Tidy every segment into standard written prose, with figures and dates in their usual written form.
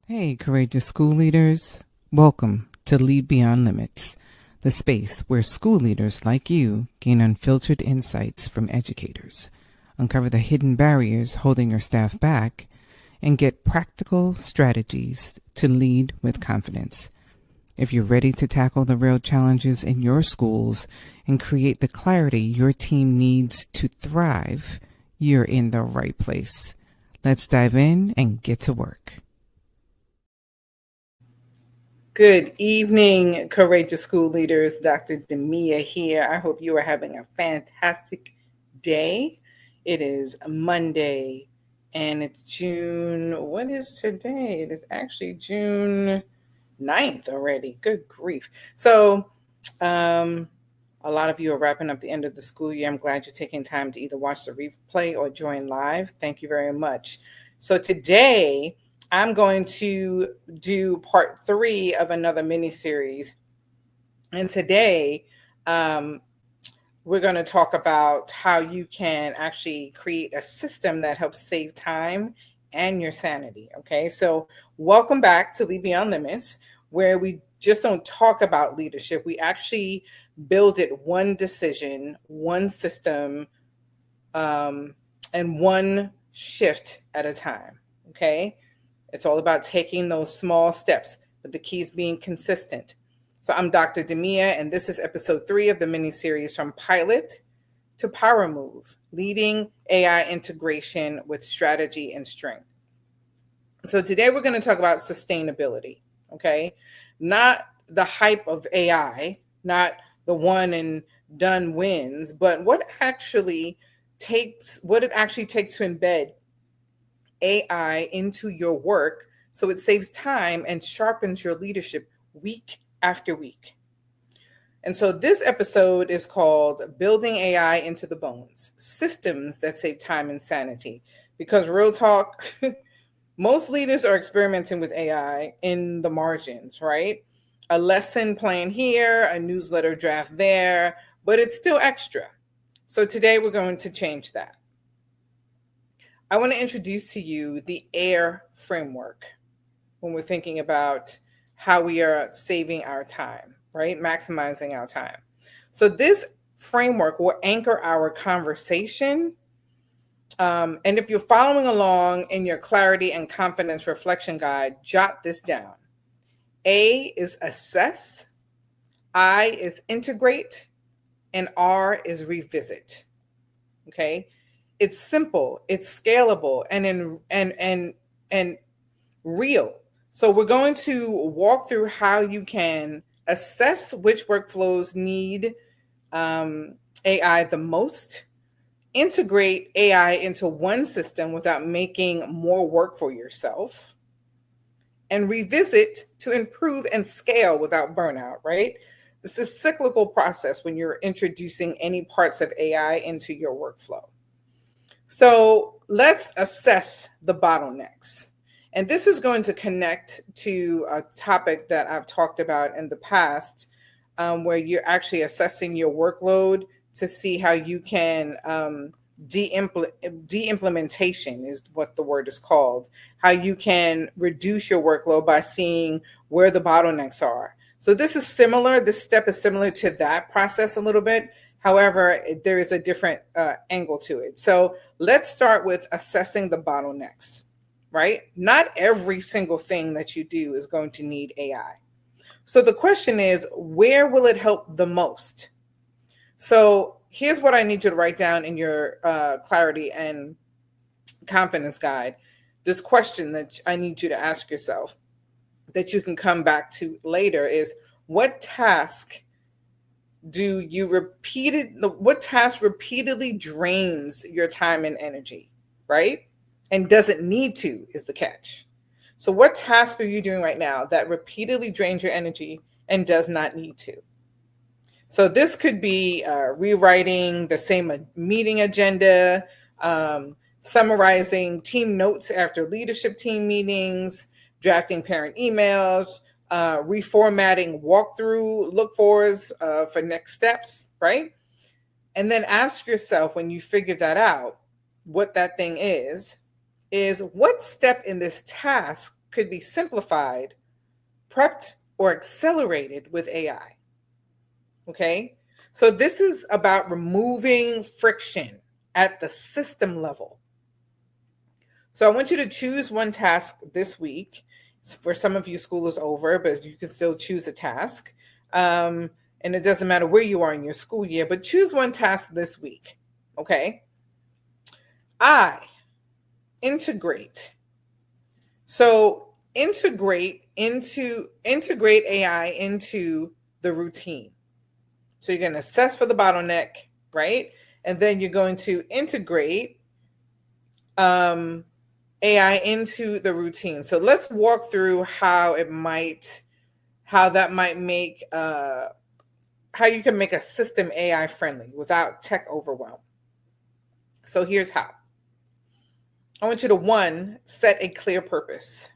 Hey, courageous school leaders. Welcome to Lead Beyond Limits, the space where school leaders like you gain unfiltered insights from educators, uncover the hidden barriers holding your staff back, and get practical strategies to lead with confidence. If you're ready to tackle the real challenges in your schools and create the clarity your team needs to thrive, you're in the right place. Let's dive in and get to work. Good evening, courageous school leaders. Dr. Demia here. I hope you are having a fantastic day. It is Monday and it's June. What is today? It is actually June 9th already. Good grief. So, a lot of you are wrapping up the end of the school year. I'm glad you're taking time to either watch the replay or join live. Thank you very much. So today, I'm going to do part 3 of another mini series. And today, we're going to talk about how you can actually create a system that helps save time and your sanity. Okay, so welcome back to Lead Beyond Limits, where we just don't talk about leadership. We actually build it one decision, one system, and one shift at a time. Okay. It's all about taking those small steps, but the key is being consistent. So I'm Dr. Demia, and this is episode 3 of the mini-series From Pilot to Power Move, Leading AI Integration with Strategy and Strength. So today we're going to talk about sustainability, okay? Not the hype of AI, not the one and done wins, but what it actually takes to embed AI into your work so it saves time and sharpens your leadership week after week. And so this episode is called Building AI into the Bones, Systems that Save Time and Sanity. Because real talk, most leaders are experimenting with AI in the margins, right? A lesson plan here, a newsletter draft there, but it's still extra. So today we're going to change that. I want to introduce to you the AIR framework when we're thinking about how we are saving our time, right? Maximizing our time. So this framework will anchor our conversation. And if you're following along in your clarity and confidence reflection guide, jot this down. A is assess, I is integrate, and R is revisit. Okay. It's simple, it's scalable, and real. So we're going to walk through how you can assess which workflows need AI the most, integrate AI into one system without making more work for yourself, and revisit to improve and scale without burnout, right? This is a cyclical process when you're introducing any parts of AI into your workflow. So let's assess the bottlenecks. And this is going to connect to a topic that I've talked about in the past, where you're actually assessing your workload to see how you can de-implementation is what the word is called, how you can reduce your workload by seeing where the bottlenecks are. So this step is similar to that process a little bit. However, there is a different angle to it. So let's start with assessing the bottlenecks, right? Not every single thing that you do is going to need AI. So the question is, where will it help the most? So here's what I need you to write down in your clarity and confidence guide. This question that I need you to ask yourself that you can come back to later is, what task repeatedly drains your time and energy, right? And doesn't need to is the catch. So what task are you doing right now that repeatedly drains your energy and does not need to? So this could be rewriting the same meeting agenda, summarizing team notes after leadership team meetings, drafting parent emails, reformatting walkthrough look-fors for next steps, right? And then ask yourself, when you figure that out, what that thing is what step in this task could be simplified, prepped, or accelerated with AI. Okay? So this is about removing friction at the system level. So I want you to choose one task this week. For some of you, school is over, but you can still choose a task. And it doesn't matter where you are in your school year, but choose one task this week. Okay? Integrate. So integrate AI into the routine. So you're going to assess for the bottleneck, right? And then you're going to integrate AI into the routine. So let's walk through how that might make how you can make a system AI friendly without tech overwhelm. So here's how. I want you to set a clear purpose.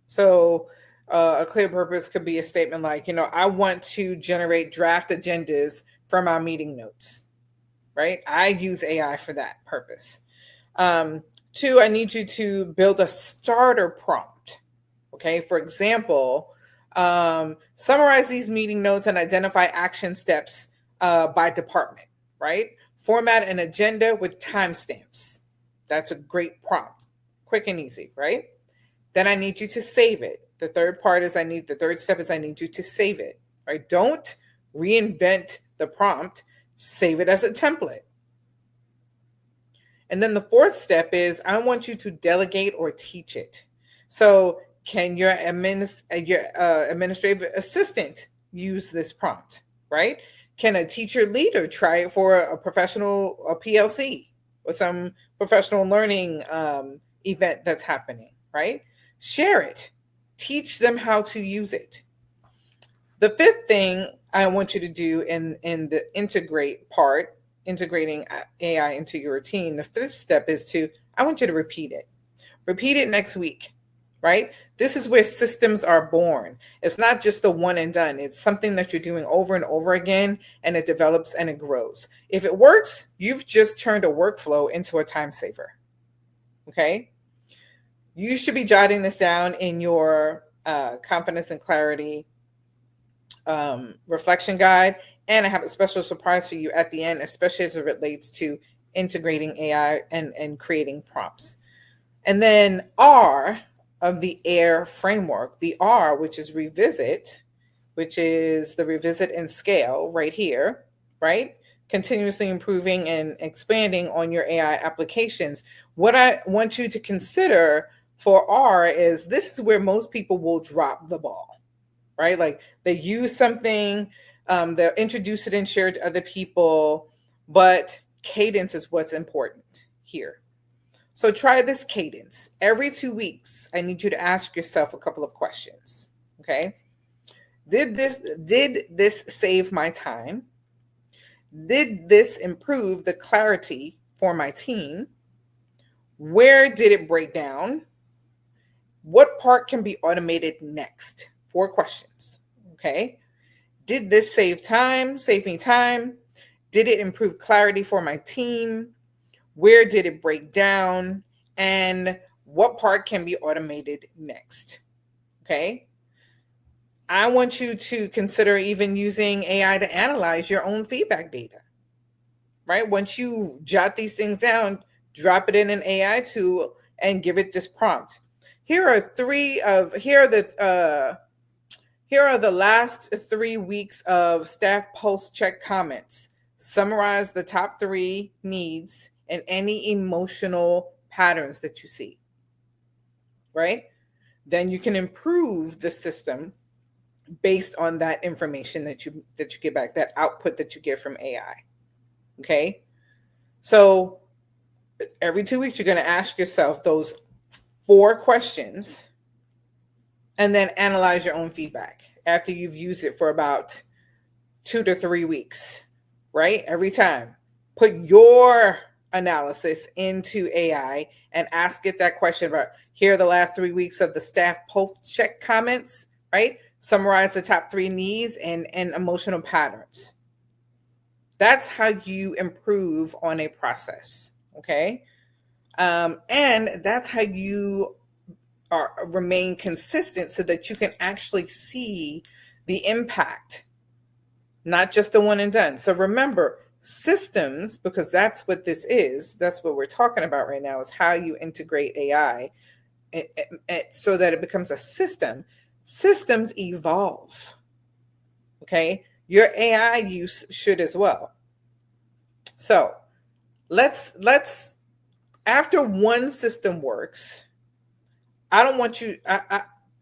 So a clear purpose could be a statement like, I want to generate draft agendas from our meeting notes, right? I use AI for that purpose. 2, I need you to build a starter prompt. Okay, for example, summarize these meeting notes and identify action steps by department, right? Format an agenda with timestamps. That's a great prompt, quick and easy, right? Then I need you to save it. The third step is I need you to save it, right? Don't reinvent the prompt, save it as a template. And then the fourth step is I want you to delegate or teach it. So can your administrative assistant use this prompt, right? Can a teacher leader try it for a PLC or some professional learning event that's happening, right? Share it. Teach them how to use it. The fifth thing I want you to do in the integrating AI into your routine, the fifth step is I want you to repeat it. Repeat it next week, right? This is where systems are born. It's not just the one and done. It's something that you're doing over and over again, and it develops and it grows. If it works, you've just turned a workflow into a time saver, okay? You should be jotting this down in your confidence and clarity reflection guide. And I have a special surprise for you at the end, especially as it relates to integrating AI and creating prompts. And then R of the AIR framework, the R, which is revisit, which is the revisit and scale right here, right? Continuously improving and expanding on your AI applications. What I want you to consider for R is this is where most people will drop the ball, right? Like they use something, they'll introduce it and share it to other people, but cadence is what's important here. So try this cadence. Every 2 weeks, I need you to ask yourself a couple of questions, okay? Did this save my time? Did this improve the clarity for my team? Where did it break down? What part can be automated next? 4 questions, okay? Did this save me time? Did it improve clarity for my team? Where did it break down? And what part can be automated next? Okay. I want you to consider even using AI to analyze your own feedback data, right? Once you jot these things down, drop it in an AI tool and give it this prompt. Here are the last 3 weeks of staff pulse check comments. Summarize the top 3 needs and any emotional patterns that you see, right? Then you can improve the system based on that information that you get back, that output that you get from AI, okay? So every 2 weeks, you're going to ask yourself those 4 questions and then analyze your own feedback after you've used it for about 2 to 3 weeks, right? Every time, put your analysis into AI and ask it that question about, here are the last 3 weeks of the staff pulse check comments, right? Summarize the top 3 needs and emotional patterns. That's how you improve on a process, okay? And that's how you remain consistent so that you can actually see the impact, not just the one and done. So remember, systems, because that's what this is, that's what we're talking about right now, is how you integrate AI so that it becomes a system. Systems evolve. Okay, your AI use should as well. So let's after one system works, I don't want you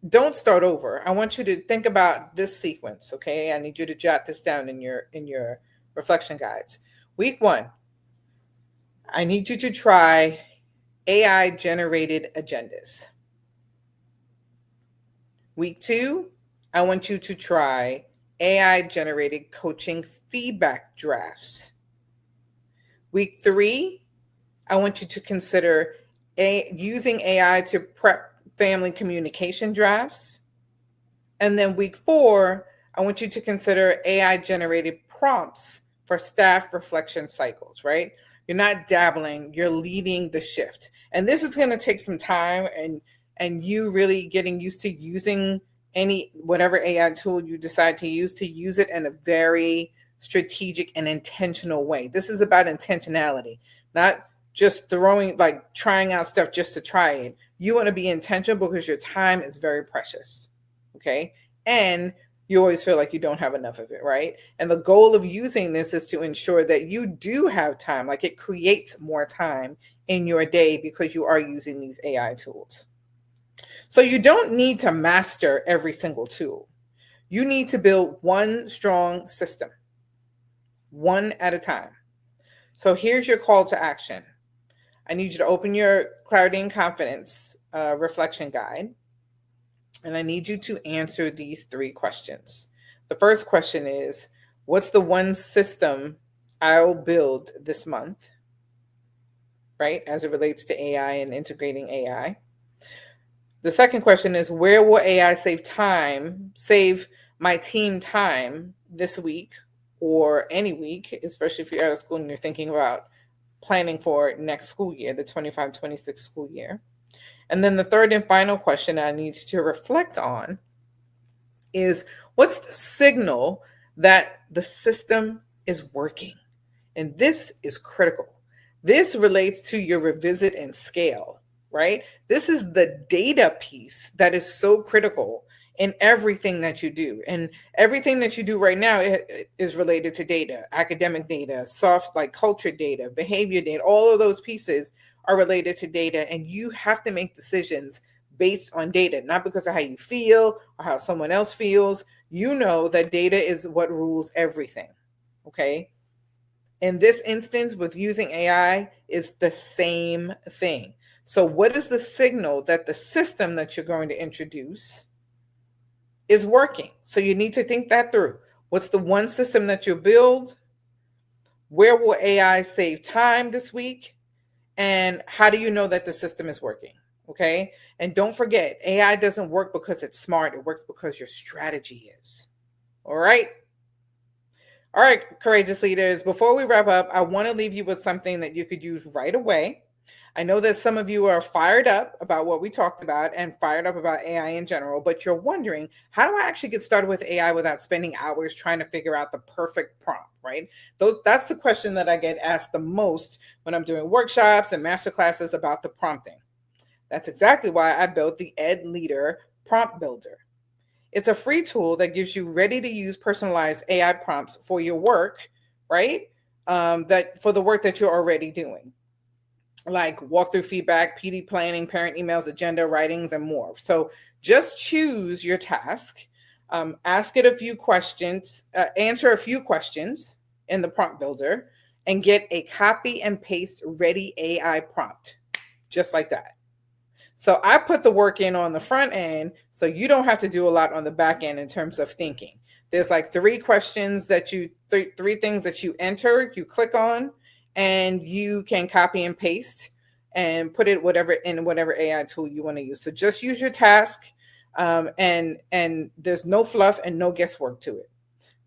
don't start over. I want you to think about this sequence, okay? I need you to jot this down in your reflection guides. Week 1, I need you to try AI generated agendas. Week 2, I want you to try AI generated coaching feedback drafts. Week 3, I want you to consider using AI to prep family communication drafts. And then week 4, I want you to consider AI generated prompts for staff reflection cycles, right? You're not dabbling, you're leading the shift. And this is going to take some time and you really getting used to using whatever AI tool you decide to use it in a very strategic and intentional way. This is about intentionality, not just trying out stuff just to try it. You want to be intentional because your time is very precious. Okay. And you always feel like you don't have enough of it, right? And the goal of using this is to ensure that you do have time, like it creates more time in your day because you are using these AI tools. So you don't need to master every single tool. You need to build one strong system, one at a time. So here's your call to action. I need you to open your Clarity and Confidence reflection guide. And I need you to answer these 3 questions. The first question is, what's the one system I'll build this month, right, as it relates to AI and integrating AI? The second question is, where will AI save my team time this week or any week, especially if you're out of school and you're thinking about planning for next school year, the 25-26 school year? And then the third and final question I need you to reflect on is, what's the signal that the system is working? And this is critical. This relates to your revisit and scale, right? This is the data piece that is so critical in everything that you do. And everything that you do right now is related to data, academic data, soft, like culture data, behavior data. All of those pieces are related to data, and you have to make decisions based on data, not because of how you feel or how someone else feels. You know that data is what rules everything, okay? In this instance, with using AI, is the same thing. So what is the signal that the system that you're going to introduce is working? So you need to think that through. What's the one system that you build? Where will AI save time this week? And how do you know that the system is working? Okay. And don't forget, AI doesn't work because it's smart. It works because your strategy is. All right. All right, courageous leaders, before we wrap up, I want to leave you with something that you could use right away. I know that some of you are fired up about what we talked about and fired up about AI in general, but you're wondering, how do I actually get started with AI without spending hours trying to figure out the perfect prompt, right? That's the question that I get asked the most when I'm doing workshops and masterclasses about the prompting. That's exactly why I built the EdLeader Prompt Builder. It's a free tool that gives you ready-to-use personalized AI prompts for your work, right? That for the work that you're already doing, like walkthrough feedback, PD planning, parent emails, agenda writings, and more. So just choose your task, ask it a few questions, answer a few questions in the prompt builder, and get a copy and paste ready AI prompt, just like that. So I put the work in on the front end, so you don't have to do a lot on the back end in terms of thinking. There's like 3 questions that three things that you enter, you click on, and you can copy and paste and put it in whatever AI tool you want to use. So just use your task, and there's no fluff and no guesswork to it.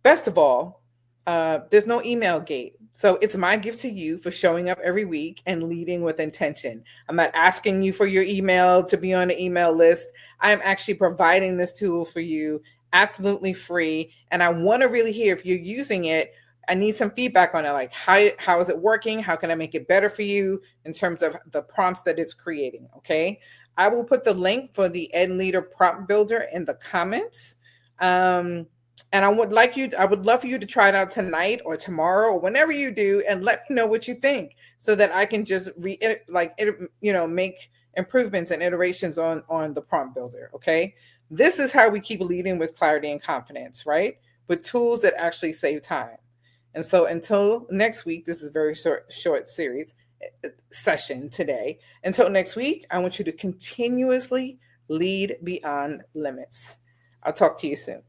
Best of all, there's no email gate. So it's my gift to you for showing up every week and leading with intention. I'm not asking you for your email to be on the email list. I'm actually providing this tool for you absolutely free. And I want to really hear if you're using it. I need some feedback on it. Like, how is it working? How can I make it better for you in terms of the prompts that it's creating? Okay. I will put the link for the EdLeader Prompt Builder in the comments. And I would love for you to try it out tonight or tomorrow or whenever you do, and let me know what you think, so that I can just make improvements and iterations on the prompt builder. Okay. This is how we keep leading with clarity and confidence, right? With tools that actually save time. And so until next week, this is a very short series session today. Until next week, I want you to continuously lead beyond limits. I'll talk to you soon.